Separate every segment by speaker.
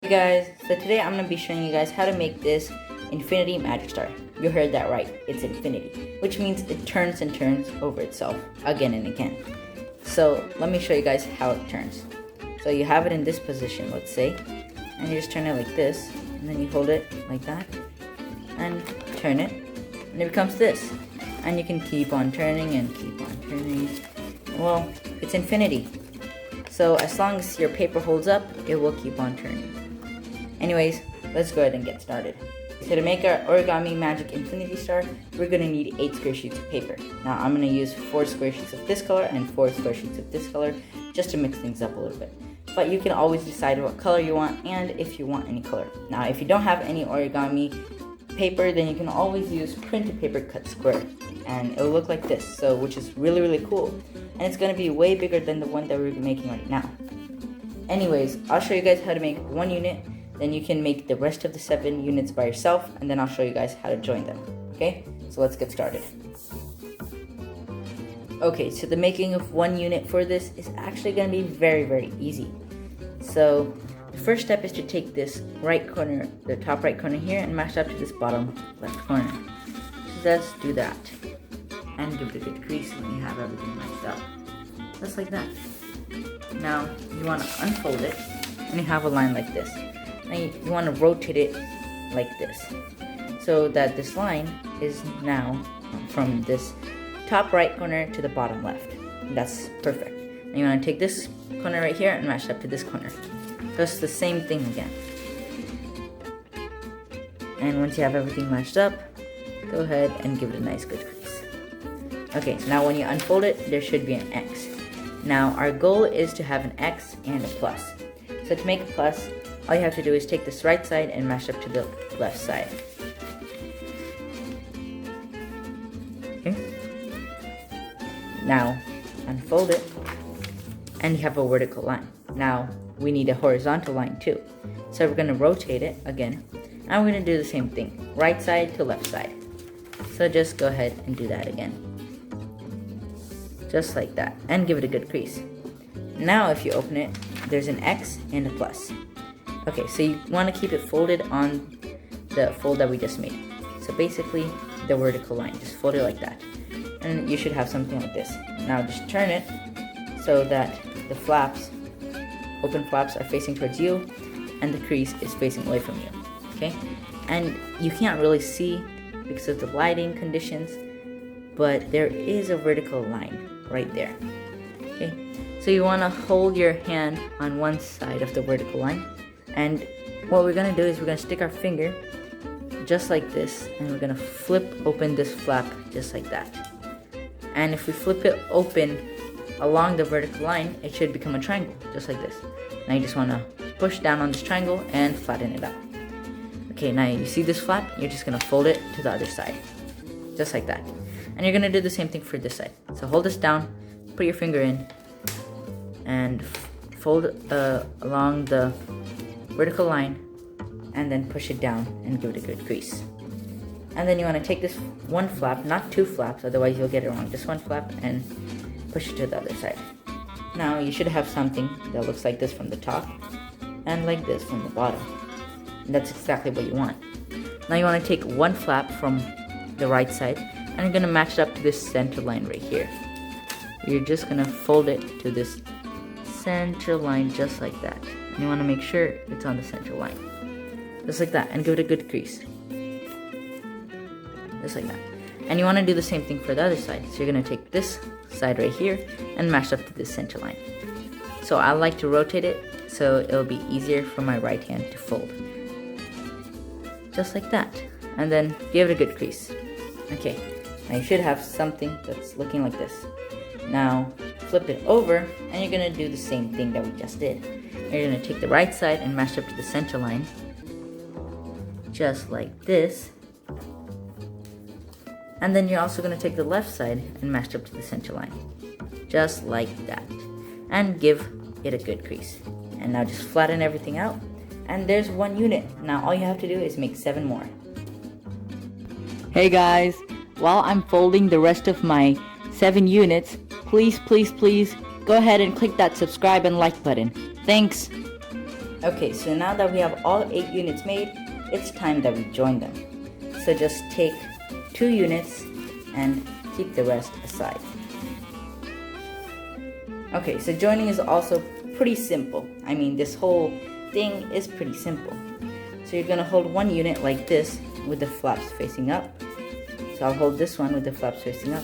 Speaker 1: Hey guys, so today I'm going to be showing you guys how to make this infinity magic star. You heard that right, it's infinity, which means it turns and turns over itself again and again. So let me show you guys how it turns. So you have it in this position, let's say, and you just turn it like this, and then you hold it like that, and turn it, and it becomes this. And you can keep on turning and keep on turning. Well, it's infinity. So as long as your paper holds up, it will keep on turning. Anyways, let's go ahead and get started. So to make our origami magic infinity star, we're going to need 8 square sheets of paper. Now I'm going to use 4 square sheets of this color and 4 square sheets of this color just to mix things up a little bit. But you can always decide what color you want and if you want any color. Now if you don't have any origami paper, then you can always use printed paper cut square. And it will look like this, so which is really cool. And it's going to be way bigger than the one that we're making right now. Anyways, I'll show you guys how to make 1 unit. Then you can make the rest of the 7 units by yourself, and then I'll show you guys how to join them. Okay, so let's get started. Okay, so the making of 1 unit for this is actually going to be very easy. So the first step is to take this right corner, the top right corner here, and match it up to this bottom left corner. So let's do that, and give it a good crease when you have everything matched up, just like that. Now you want to unfold it, and you have a line like this. Now you want to rotate it like this, so that this line is now from this top right corner to the bottom left. That's perfect. Now you want to take this corner right here and match it up to this corner. So it's the same thing again. And once you have everything matched up, go ahead and give it a nice good crease. Okay, so now when you unfold it, there should be an X. Now our goal is to have an X and a plus. So to make a plus, all you have to do is take this right side and match up to the left side. Okay. Now unfold it, and you have a vertical line. Now we need a horizontal line too. So we're going to rotate it again, and we're going to do the same thing, right side to left side. So just go ahead and do that again. Just like that, and give it a good crease. Now if you open it, there's an X and a plus. Okay, so you want to keep it folded on the fold that we just made. So basically, the vertical line, just fold it like that. And you should have something like this. Now just turn it so that the flaps, open flaps, are facing towards you, and the crease is facing away from you. Okay? And you can't really see because of the lighting conditions, but there is a vertical line right there. Okay? So you want to hold your hand on one side of the vertical line, and what we're going to do is we're going to stick our finger just like this, and we're going to flip open this flap just like that. And if we flip it open along the vertical line, it should become a triangle just like this. Now you just want to push down on this triangle and flatten it out. Okay, now you see this flap, you're just going to fold it to the other side just like that. And you're going to do the same thing for this side. So hold this down, put your finger in, and fold along the vertical line, and then push it down and give it a good crease. And then you want to take this one flap, not 2 flaps, otherwise you'll get it wrong, just 1 flap, and push it to the other side. Now you should have something that looks like this from the top and like this from the bottom. And that's exactly what you want. Now you want to take 1 flap from the right side, and you're going to match it up to this center line right here. You're just going to fold it to this center line just like that. And you want to make sure it's on the center line. Just like that, and give it a good crease. Just like that. And you want to do the same thing for the other side. So you're going to take this side right here and match up to this center line. So I like to rotate it so it'll be easier for my right hand to fold. Just like that. And then give it a good crease. Okay, now you should have something that's looking like this. Now flip it over, and you're going to do the same thing that we just did. You're going to take the right side and match up to the center line, just like this. And then you're also going to take the left side and match up to the center line, just like that. And give it a good crease. And now just flatten everything out, and there's 1 unit. Now all you have to do is make 7 more. Hey guys, while I'm folding the rest of my 7 units, please go ahead and click that subscribe and like button. Thanks! Okay, so now that we have all 8 units made, it's time that we join them. So just take 2 units and keep the rest aside. Okay, so joining is also pretty simple. I mean, this whole thing is pretty simple. So you're gonna hold one unit like this with the flaps facing up. So I'll hold this one with the flaps facing up,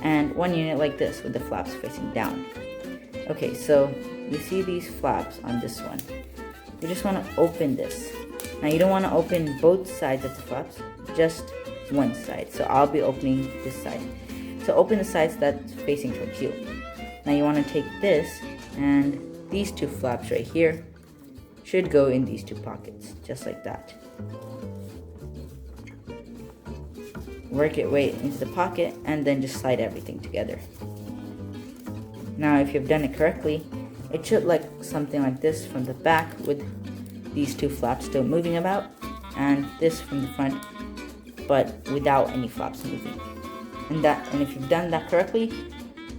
Speaker 1: and one unit like this with the flaps facing down. Okay, so you see these flaps on this one. You just want to open this. Now you don't want to open both sides of the flaps, just one side. So I'll be opening this side. So open the sides that's facing towards you. Now you want to take this, and these 2 flaps right here should go in these 2 pockets, just like that. Work it way into the pocket and then just slide everything together. Now if you've done it correctly, it should look something like this from the back with these 2 flaps still moving about, and this from the front but without any flaps moving. And if you've done that correctly,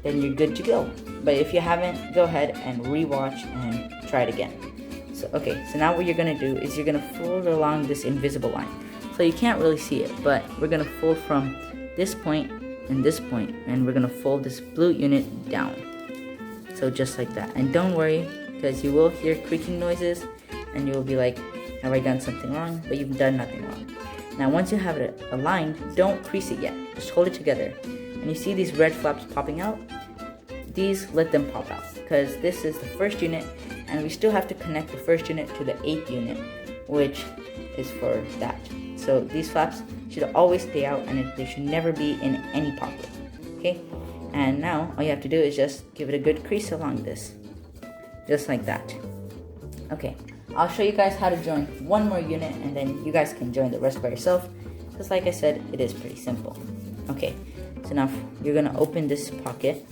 Speaker 1: then you're good to go. But if you haven't, go ahead and rewatch and try it again. So so now what you're gonna do is you're gonna fold along this invisible line. So you can't really see it, but we're gonna fold from this point and this point, and we're gonna fold this blue unit down. So just like that. And don't worry, because you will hear creaking noises and you'll be like, have I done something wrong? But you've done nothing wrong. Now once you have it aligned, don't crease it yet. Just hold it together. And you see these red flaps popping out? These, let them pop out, because this is the first unit, and we still have to connect the first unit to the 8th unit, which is for that. So these flaps should always stay out, and they should never be in any pocket. Okay? And now all you have to do is just give it a good crease along this, just like that. Okay, I'll show you guys how to join one more unit, and then you guys can join the rest by yourself, because like I said, it is pretty simple. Okay, so now you're gonna open this pocket,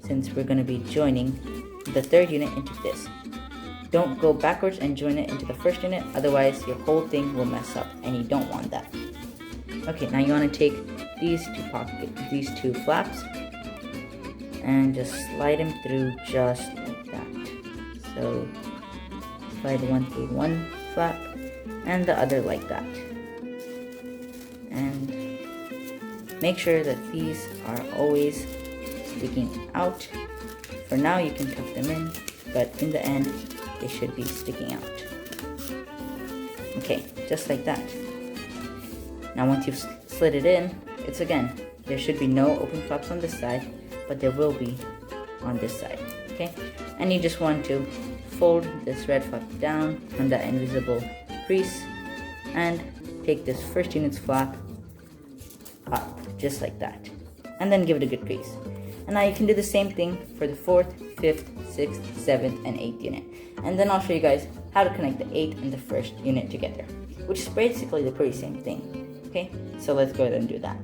Speaker 1: since we're gonna be joining the 3rd unit into this. Don't go backwards and join it into the 1st unit, otherwise your whole thing will mess up, and you don't want that. Okay, now you want to take these 2 flaps and just slide them through just like that. So slide one through one flap and the other like that. And make sure that these are always sticking out. For now you can tuck them in, but in the end they should be sticking out. Okay, just like that. Now once you've slid it in, there should be no open flaps on this side, but there will be on this side. Okay, and you just want to fold this red flap down on that invisible crease and take this 1st unit's flap up, just like that, and then give it a good crease. And now you can do the same thing for the 4th, 5th, 6th, 7th, and 8th unit. And then I'll show you guys how to connect the 8th and the 1st unit together, which is basically the pretty same thing. Okay, so let's go ahead and do that.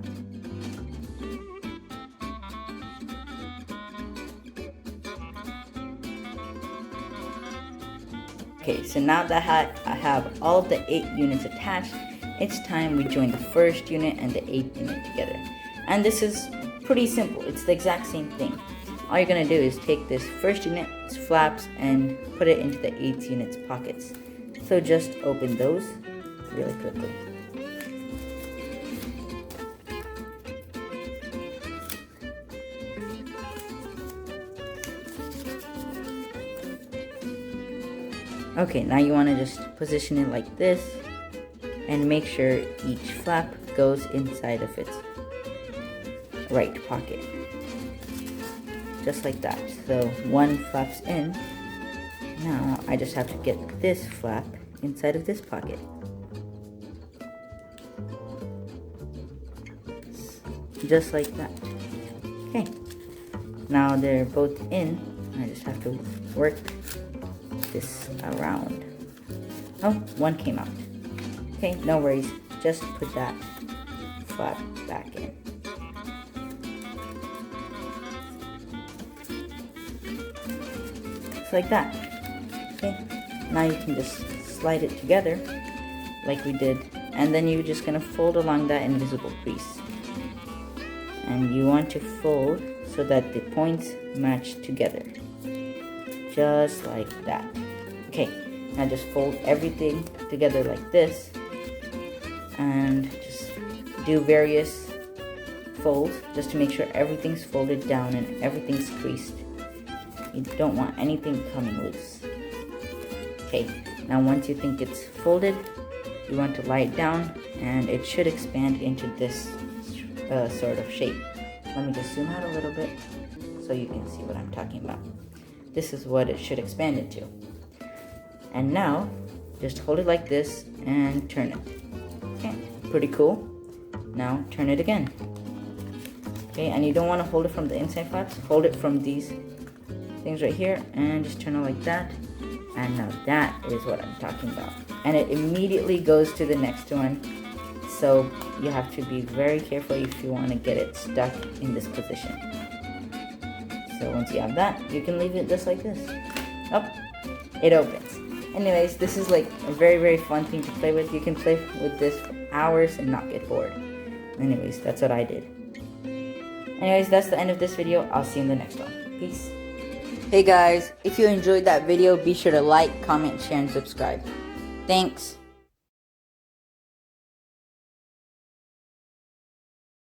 Speaker 1: Okay, so now that I have all of the 8 units attached, it's time we join the 1st unit and the 8th unit together. And this is pretty simple. It's the exact same thing. All you're gonna do is take this 1st unit's flaps and put it into the 8th unit's pockets. So just open those really quickly. Okay, now you want to just position it like this and make sure each flap goes inside of its right pocket. Just like that. So one flap's in. Now I just have to get this flap inside of this pocket. Just like that. Okay. Now they're both in. I just have to work this around. Oh, one came out. Okay, no worries. Just put that flap back in. Just like that. Okay, now you can just slide it together like we did, and then you're just gonna fold along that invisible crease. And you want to fold so that the points match together. Just like that. Okay, Now just fold everything together like this, and just do various folds just to make sure everything's folded down and everything's creased. You don't want anything coming loose. Okay, now once you think it's folded, you want to lie it down, and it should expand into this sort of shape. Let me just zoom out a little bit so you can see what I'm talking about. This is what it should expand into. And now, just hold it like this and turn it. Okay, pretty cool. Now turn it again. Okay, and you don't want to hold it from the inside flaps. Hold it from these things right here and just turn it like that. And now that is what I'm talking about. And it immediately goes to the next one. So you have to be very careful if you want to get it stuck in this position. So once you have that, you can leave it just like this. Oh, it opens. Anyways, this is like a very, very fun thing to play with. You can play with this for hours and not get bored. Anyways, that's what I did. Anyways, that's the end of this video. I'll see you in the next one. Peace. Hey guys, if you enjoyed that video, be sure to like, comment, share, and subscribe. Thanks.